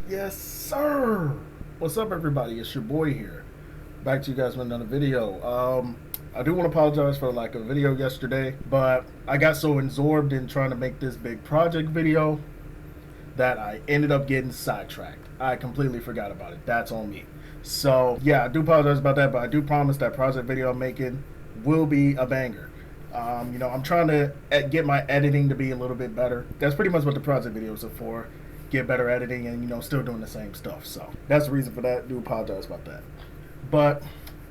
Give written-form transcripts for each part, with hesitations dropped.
Yes, sir. What's up, everybody? It's your boy here. Back to you guys with another video. I do want to apologize for like a video yesterday, but I got so absorbed in trying to make this big project video that I ended up getting sidetracked. I completely forgot about it. That's on me. So yeah, I do apologize about that, but I do promise that project video I'm making will be a banger. I'm trying to get my editing to be a little bit better. That's pretty much what the project videos are for. Get better editing and, still doing the same stuff. So that's the reason for that. I do apologize about that. But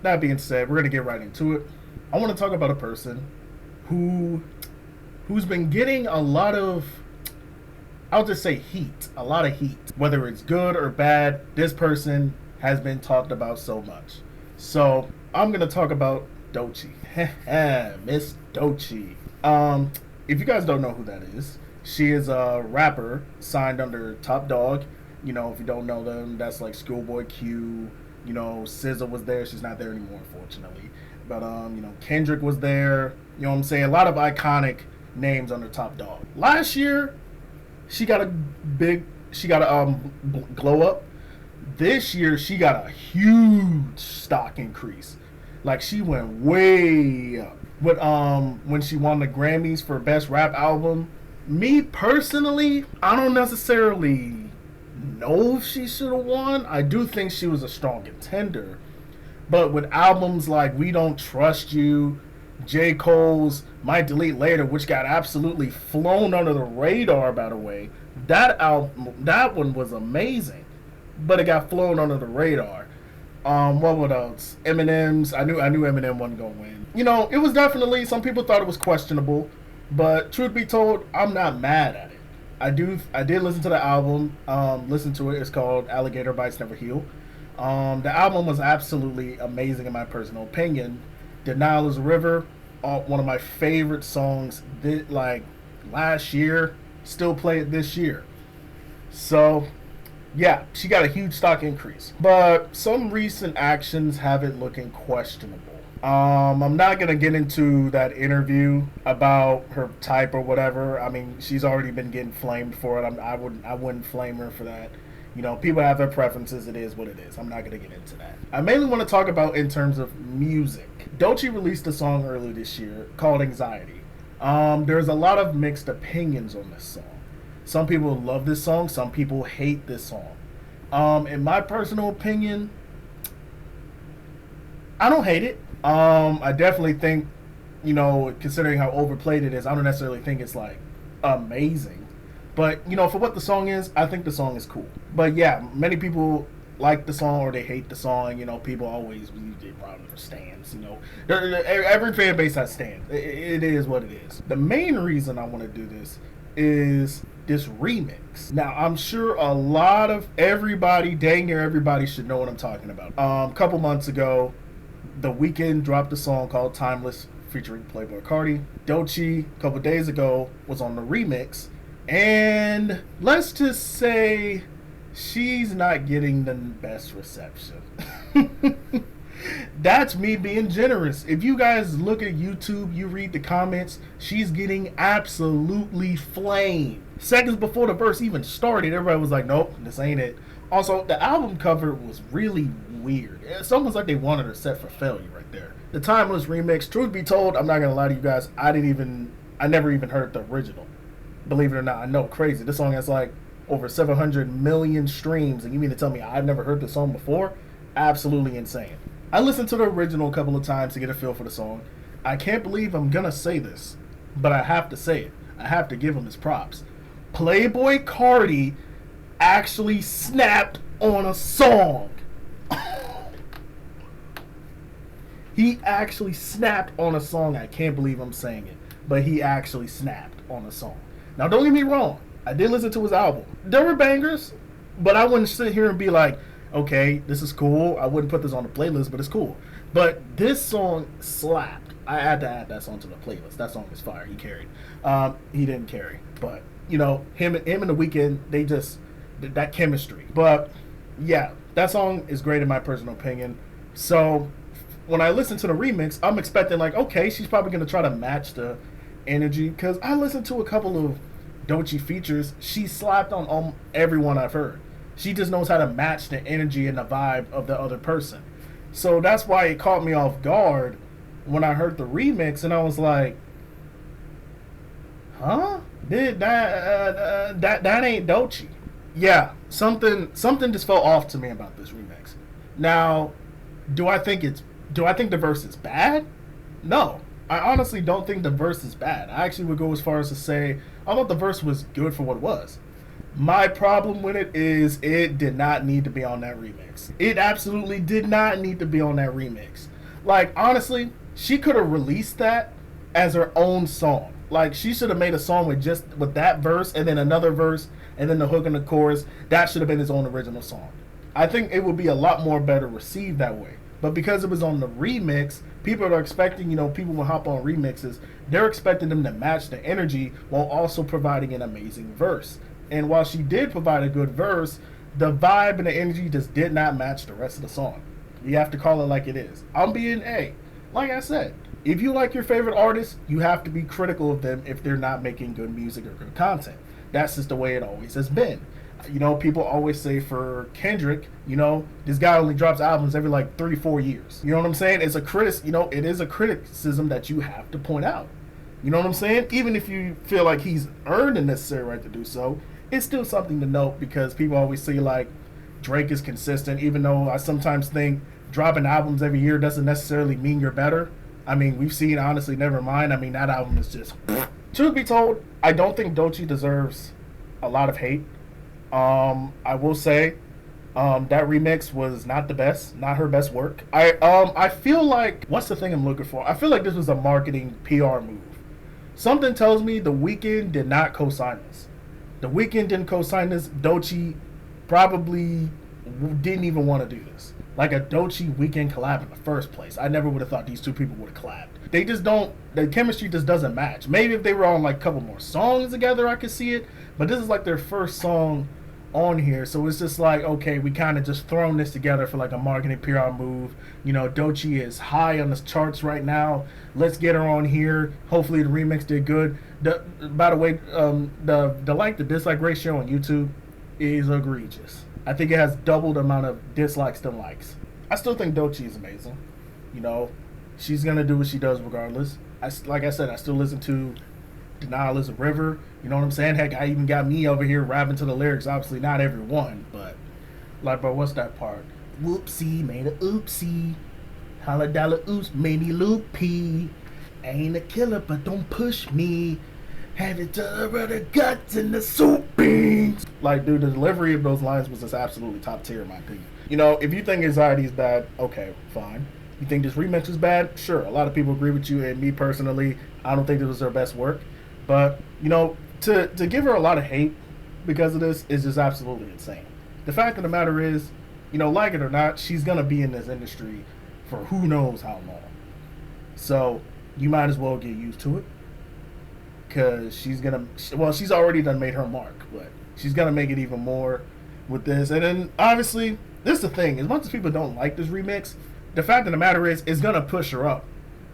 that being said, we're going to get right into it. I want to talk about a person who's been getting a lot of, I'll just say heat, a lot of heat. Whether it's good or bad, this person has been talked about so much. So I'm going to talk about Doechii. Miss Doechii. If you guys don't know who that is, she is a rapper signed under Top Dog. If you don't know them, that's like Schoolboy Q. SZA was there. She's not there anymore, unfortunately. But Kendrick was there. You know what I'm saying? A lot of iconic names under Top Dog. Last year, she got a glow up. This year, she got a huge stock increase. Like, she went way up. But when she won the Grammys for Best Rap Album, me personally, I don't necessarily know if she should have won. I do think she was a strong contender. But with albums like We Don't Trust You, J. Cole's Might Delete Later, which got absolutely flown under the radar, by the way, that one was amazing. But it got flown under the radar. What else? Eminem's. I knew Eminem wasn't gonna win. It was definitely, some people thought it was questionable, but truth be told, I'm not mad at it. I did listen to the album. Listen to it. It's called Alligator Bites Never Heal. The album was absolutely amazing in my personal opinion. Denial is a River, one of my favorite songs. Like last year, still play it this year. So yeah, she got a huge stock increase. But some recent actions have it looking questionable. I'm not going to get into that interview about her type or whatever. I mean, she's already been getting flamed for it. I wouldn't flame her for that. People have their preferences. It is what it is. I'm not going to get into that. I mainly want to talk about in terms of music. Doechii released a song earlier this year called Anxiety. There's a lot of mixed opinions on this song. Some people love this song. Some people hate this song. In my personal opinion, I don't hate it. I definitely think, considering how overplayed it is, I don't necessarily think it's like amazing. But, for what the song is, I think the song is cool. But yeah, many people like the song or they hate the song. People always get problem for stands. Every fan base has stands. It is what it is. The main reason I want to do this is this remix. Now, I'm sure a lot of everybody, dang near everybody, should know what I'm talking about. A couple months ago, The Weeknd dropped a song called Timeless featuring Playboi Carti. Doechii, a couple days ago, was on the remix. And let's just say she's not getting the best reception. That's me being generous. If you guys look at YouTube, you read the comments, she's getting absolutely flamed. Seconds before the verse even started, everybody was like, nope, this ain't it. Also, the album cover was really weird. It's almost like they wanted her set for failure right there. The Timeless remix, truth be told, I'm not going to lie to you guys, I never even heard the original. Believe it or not, I know, crazy. This song has like over 700 million streams, and you mean to tell me I've never heard the song before? Absolutely insane. I listened to the original a couple of times to get a feel for the song. I can't believe I'm gonna say this, but I have to say it. I have to give him his props. Playboi Carti actually snapped on a song. He actually snapped on a song. I can't believe I'm saying it, but he actually snapped on a song. Now, don't get me wrong. I did listen to his album. There were bangers, but I wouldn't sit here and be like, okay, this is cool. I wouldn't put this on the playlist, but it's cool. But this song slapped. I had to add that song to the playlist. That song is fire. He carried. He didn't carry, but him and The Weeknd, they just that chemistry. But yeah, that song is great in my personal opinion. So when I listen to the remix, I'm expecting like, okay, she's probably gonna try to match the energy, because I listened to a couple of Doechii features. She slapped on everyone I've heard. She just knows how to match the energy and the vibe of the other person. So that's why it caught me off guard when I heard the remix, and I was like, "Huh? That ain't Doechii." Yeah, something just felt off to me about this remix. Now, do I think it's do I think the verse is bad? No. I honestly don't think the verse is bad. I actually would go as far as to say I thought the verse was good for what it was. My problem with it is it did not need to be on that remix. It absolutely did not need to be on that remix. Like, honestly, she could have released that as her own song. Like, she should have made a song with that verse and then another verse and then the hook and the chorus. That should have been his own original song. I think it would be a lot more better received that way. But because it was on the remix, people are expecting, people will hop on remixes. They're expecting them to match the energy while also providing an amazing verse. And while she did provide a good verse, the vibe and the energy just did not match the rest of the song. You have to call it like it is. I'm being like I said, if you like your favorite artist, you have to be critical of them if they're not making good music or good content. That's just the way it always has been. People always say for Kendrick, this guy only drops albums every like 3-4 years. You know what I'm saying? It's it is a criticism that you have to point out. You know what I'm saying? Even if you feel like he's earned the necessary right to do so, it's still something to note because people always say like Drake is consistent, even though I sometimes think dropping albums every year doesn't necessarily mean you're better. I mean, we've seen honestly, never mind. I mean, that album is just. Truth be told, I don't think Doechii deserves a lot of hate. I will say, that remix was not the best, not her best work. I feel like what's the thing I'm looking for? I feel like this was a marketing PR move. Something tells me The Weeknd did not co-sign this. The Weeknd didn't co-sign this. Doechii probably didn't even want to do this. Like a Doechii Weeknd collab in the first place. I never would have thought these two people would have collabed. They just don't. The chemistry just doesn't match. Maybe if they were on like a couple more songs together, I could see it. But this is like their first song on here, so it's just like, okay, we kind of just thrown this together for like a marketing PR move. Doechii is high on the charts right now. Let's get her on here. Hopefully the remix did good. By the way, the like to dislike ratio on YouTube is egregious. I think it has double the amount of dislikes than likes. I still think Doechii is amazing. She's gonna do what she does regardless. Like I said, I still listen to Denial is a River. You know what I'm saying? Heck, I even got me over here rapping to the lyrics. Obviously not every one, but like, bro, what's that part? Whoopsie, made a oopsie. Holla dollar oops, made me loopy. Ain't a killer, but don't push me. Had it to the guts and the soup beans. Like, dude, the delivery of those lines was just absolutely top tier in my opinion. If you think Anxiety is bad, okay, fine. You think this remix is bad? Sure. A lot of people agree with you, and me personally, I don't think this was her best work. But, to give her a lot of hate because of this is just absolutely insane. The fact of the matter is, like it or not, she's going to be in this industry for who knows how long. So, you might as well get used to it. Because she's already done made her mark, but she's going to make it even more with this. And then, obviously, this is the thing. As much as people don't like this remix, the fact of the matter is, it's going to push her up.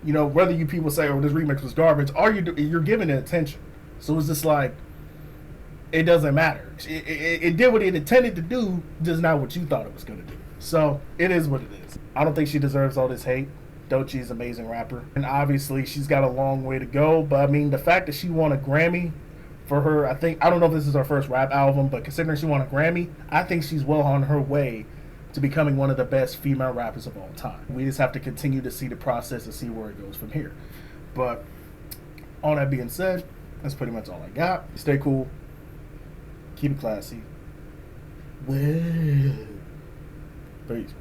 Whether you people say, oh, this remix was garbage, or you're giving it attention. So it's just like, it doesn't matter. It did what it intended to do, just not what you thought it was going to do. So it is what it is. I don't think she deserves all this hate. Doechii is an amazing rapper. And obviously, she's got a long way to go. But, I mean, the fact that she won a Grammy for her, I don't know if this is her first rap album, but considering she won a Grammy, I think she's well on her way to becoming one of the best female rappers of all time. We just have to continue to see the process and see where it goes from here. But all that being said, that's pretty much all I got. Stay cool. Keep it classy. Well, peace.